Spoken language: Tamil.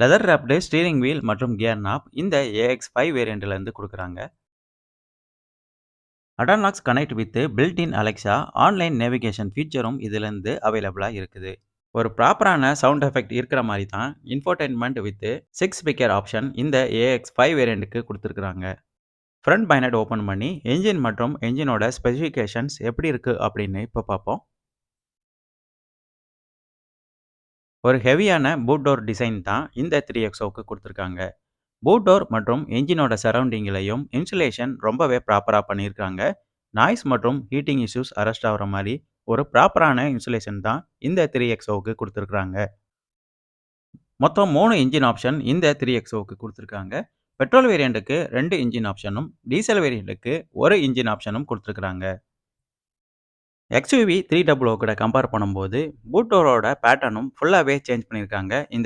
லெதர் ராப்டு ஸ்டீரிங் வீல் மற்றும் கியர் நாப் இந்த AX5 வேரியண்ட்ல இருந்து குடுக்குறாங்க. AdrenoX connect with built in Alexa online navigation ஃபீச்சரும் இதிலிருந்து அவைலபிளா இருக்குது. ஒரு ப்ராப்பரான சவுண்ட் எஃபெக்ட் இருக்கிற மாதிரி தான் இன்ஃபோடெயின்மெண்ட் வித் 6 ஸ்பீக்கர் ஆப்ஷன் இந்த AX5 வேரியண்ட்டுக்கு கொடுத்துருக்காங்க. ஃப்ரண்ட் பைனட் ஓப்பன் பண்ணி என்ஜின் மற்றும் என்ஜினோட ஸ்பெசிஃபிகேஷன்ஸ் எப்படி இருக்கு அப்படின்னு இப்போ பார்ப்போம். ஒரு ஹெவியான பூட் டோர் டிசைன் தான் இந்த 3XOக்கு கொடுத்துருக்காங்க. பூட் டோர் மற்றும் என்ஜினோட சரௌண்டிங்லையும் இன்சுலேஷன் ரொம்பவே ப்ராப்பராக பண்ணியிருக்காங்க. நாய்ஸ் மற்றும் ஹீட்டிங் இஷ்யூஸ் அரெஸ்ட் ஆகிற மாதிரி ஒரு ப்ராப்பரான இன்சுலேஷன் தான் இந்த 3XOக்கு கொடுத்துருக்காங்க. மொத்தம் 3 இன்ஜின் ஆப்ஷன் இந்த 3XOக்கு கொடுத்துருக்காங்க. பெட்ரோல் வேரியண்ட்டுக்கு 2 இன்ஜின் ஆப்ஷனும் டீசல் வேரியண்ட்டுக்கு 1 இன்ஜின் ஆப்ஷனும் கொடுத்துருக்காங்க. XUV 300 கூட கம்பேர் பண்ணும்போது பூட் டோரோட பேட்டர்னும் ஃபுல்லாகவே சேஞ்ச் பண்ணியிருக்காங்க இந்த